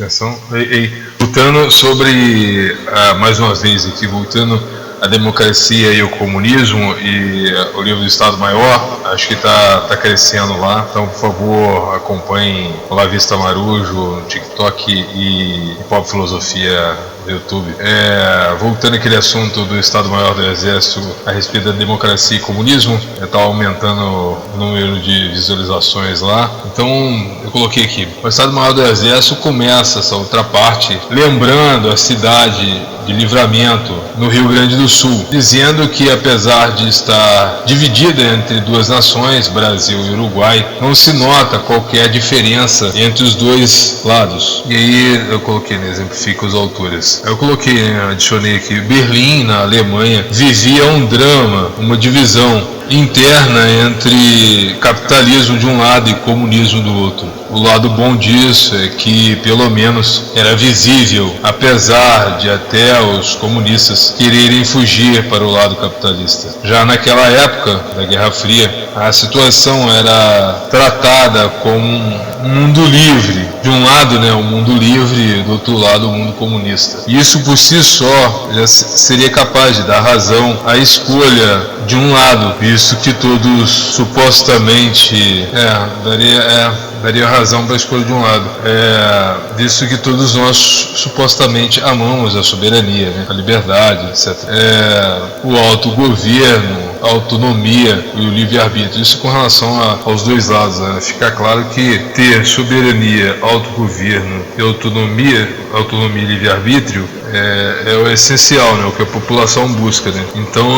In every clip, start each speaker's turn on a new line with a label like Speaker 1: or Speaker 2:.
Speaker 1: Atenção. Voltando sobre, mais uma vez aqui, voltando a democracia e o comunismo e o livro do Estado Maior, acho que está crescendo lá, então por favor acompanhem o La Vista Marujo no TikTok e Pop Filosofia no YouTube. Voltando àquele assunto do Estado Maior do Exército a respeito da democracia e comunismo, está aumentando o número de visualizações lá, então eu coloquei aqui, o Estado Maior do Exército começa essa outra parte lembrando a cidade de Livramento, no Rio Grande do Sul, dizendo que apesar de estar dividida entre duas nações, Brasil e Uruguai, não se nota qualquer diferença entre os dois lados. E aí eu coloquei, exemplifico as alturas. Eu coloquei, adicionei aqui, Berlim, na Alemanha, vivia um drama, uma divisão interna entre capitalismo de um lado e comunismo do outro. O lado bom disso é que, pelo menos, era visível, apesar de até os comunistas quererem fugir para o lado capitalista. Já naquela época da Guerra Fria, a situação era tratada como um mundo livre. De um lado, o mundo livre, do outro lado, o mundo comunista. E isso por si só já seria capaz de dar razão à escolha de um lado, visto que todos supostamente daria razão para a escolha de um lado, visto que todos nós supostamente amamos a soberania, a liberdade, etc. O autogoverno, a autonomia e o livre-arbítrio. Isso com relação aos dois lados. Fica claro que ter soberania, autogoverno e autonomia e livre-arbítrio é o essencial, o que a população busca. Então,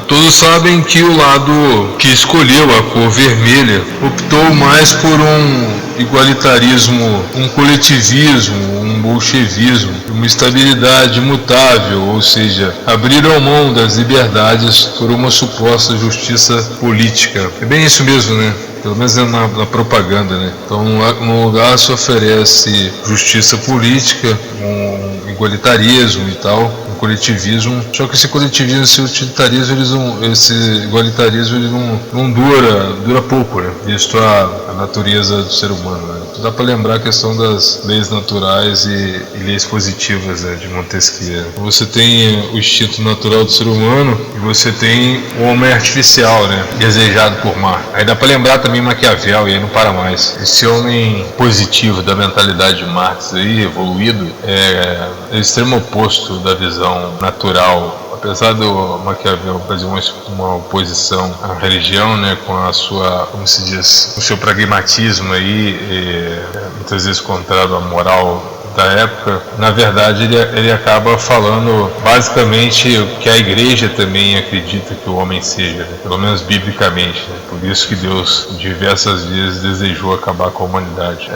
Speaker 1: todos sabem que o lado que escolheu a cor vermelha optou mais por um igualitarismo, um coletivismo, um bolchevismo, uma estabilidade imutável, ou seja, abriram mão das liberdades por uma suposta justiça política. É bem isso mesmo, pelo menos na propaganda, Então, no lugar se oferece justiça política, um igualitarismo e tal, um coletivismo. Só que esse coletivismo, esse utilitarismo, esse igualitarismo, ele não dura pouco, visto a natureza do ser humano. Então, dá para lembrar a questão das leis naturais e leis positivas, de Montesquieu. Você tem o instinto natural do ser humano e você tem o homem artificial, desejado por mar. Aí dá para lembrar também Maquiavel, e aí não para mais. Esse homem positivo da mentalidade de Marx aí, evoluído, é o extremo oposto da visão natural. Apesar do Maquiavel fazer uma oposição à religião, com a sua, como se diz, o seu pragmatismo aí, muitas vezes contrário à moral da época, na verdade ele acaba falando basicamente o que a igreja também acredita que o homem seja, pelo menos biblicamente. Por isso que Deus diversas vezes desejou acabar com a humanidade.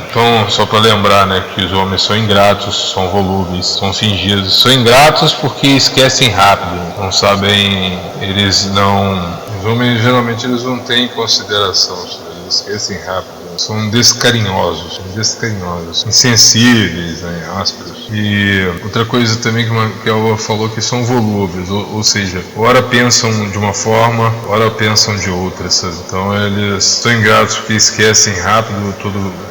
Speaker 1: Então, só para lembrar, que os homens são ingratos, são volúveis, são fingidos, são ingratos porque esquecem rápido, não sabem, os homens geralmente eles não têm consideração, eles esquecem rápido. São descarinhosos, insensíveis, ásperos. E outra coisa também que ela falou, que são volúveis, ou seja, ora pensam de uma forma, ora pensam de outra, sabe? Então eles são ingratos porque esquecem rápido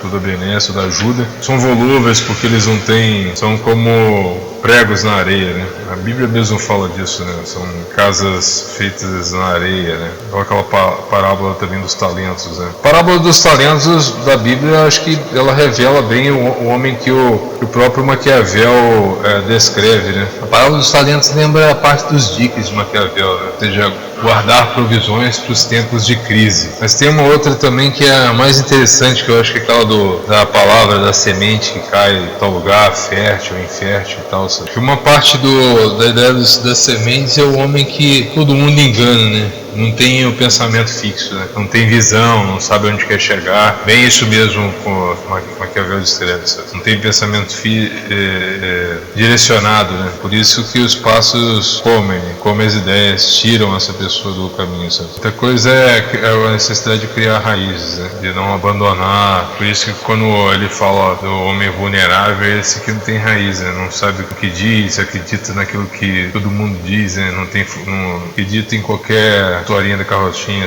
Speaker 1: toda a benéfica, toda a ajuda. São volúveis porque eles não têm, são como pregos na areia, A Bíblia mesmo fala disso, São casas feitas na areia, Ou aquela parábola também dos talentos, A parábola dos talentos da Bíblia, acho que ela revela bem o homem que o próprio Maquiavel descreve, A parábola dos talentos lembra a parte dos diques de Maquiavel, Ou seja, guardar provisões para os tempos de crise. Mas tem uma outra também que é a mais interessante, que eu acho que é aquela da palavra da semente que cai em tal lugar, fértil, infértil e tal. Sabe? Que uma parte da ideia das sementes é o homem que todo mundo engana, Não tem o pensamento fixo, Não tem visão, não sabe onde quer chegar. Bem isso mesmo com Maquiavel descreve, não tem pensamento direcionado, Por isso que os passos comem as ideias, tiram essa pessoa do caminho, Outra coisa é a necessidade de criar raízes, de não abandonar. Por isso que quando ele fala do homem vulnerável, é esse que não tem raiz, Não sabe o que diz, acredita naquilo que todo mundo diz, não acredita em qualquer historinha da carrocinha,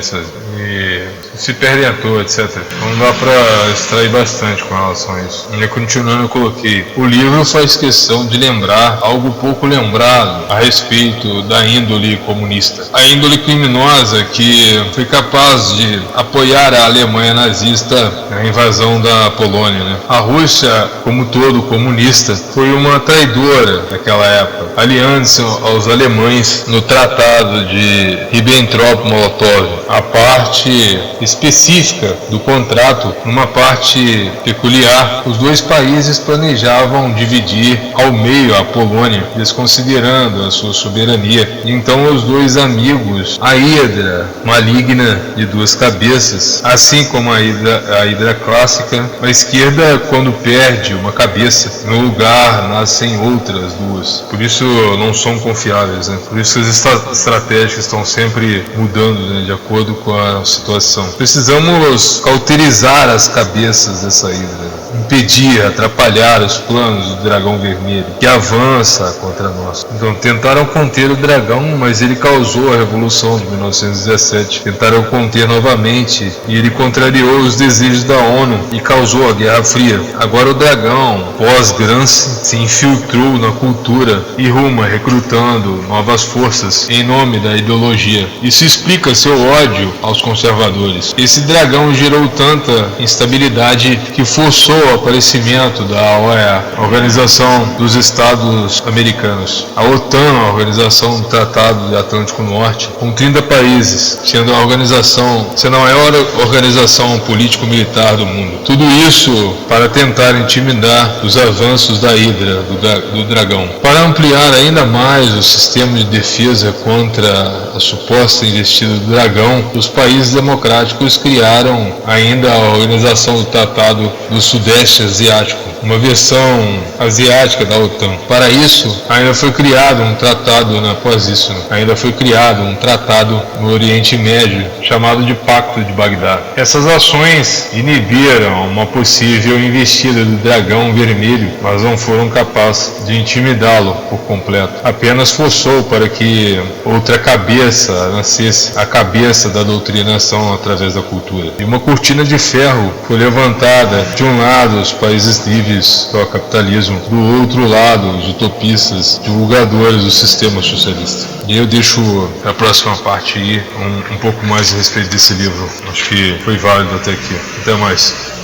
Speaker 1: e se perdem à toa, etc. Então dá para extrair bastante com relação a isso. E continuando, eu coloquei: o livro faz questão de lembrar algo pouco lembrado a respeito da índole comunista. A índole criminosa que foi capaz de apoiar a Alemanha nazista na invasão da Polônia, né? A Rússia, como todo comunista, foi uma traidora naquela época, aliando-se aos alemães no Tratado de Ribbentrop-Molotov. A parte específica do contrato, numa parte peculiar, os dois países planejavam dividir ao meio a Polônia, desconsiderando a sua soberania. Então os dois amigos, a hidra maligna de duas cabeças, assim como a hidra clássica, a esquerda, quando perde uma cabeça, no lugar nascem outras duas. Por isso não são confiáveis, né? Por isso as estratégias estão sempre mudando, né, de acordo com a situação. Precisamos cauterizar as cabeças dessa hidra, impedir, atrapalhar os planos do dragão vermelho, que avança contra nós. Então tentaram conter o dragão, mas ele causou a revolução de 1917. Tentaram conter novamente e ele contrariou os desejos da ONU e causou a Guerra Fria. Agora o dragão, pós-Gramsci, se infiltrou na cultura e ruma recrutando novas forças em nome da ideologia. Isso explica seu ódio aos conservadores. Esse dragão gerou tanta instabilidade que forçou o aparecimento da OEA, a Organização dos Estados Americanos, a OTAN, a Organização do Tratado do Atlântico Norte, com 30 países, sendo a maior organização político-militar do mundo. Tudo isso para tentar intimidar os avanços da hidra, do dragão. Para ampliar ainda mais o sistema de defesa contra a suposta investida do dragão, os países democráticos criaram ainda a Organização do Tratado do Sudeste Asiático, uma versão asiática da OTAN. Para isso, ainda foi criado um tratado no Oriente Médio, chamado de Pacto de Bagdá. Essas ações inibiram uma possível investida do dragão vermelho, mas não foram capazes de intimidá-lo por completo. Apenas forçou para que outra cabeça nascesse, a cabeça da doutrinação através da cultura. E uma cortina de ferro foi levantada, de um lado os países livres ao capitalismo, do outro lado os utopistas, divulgadores do sistema socialista. E eu deixo a próxima parte aí um pouco mais a respeito desse livro. Acho que foi válido até aqui. Até mais.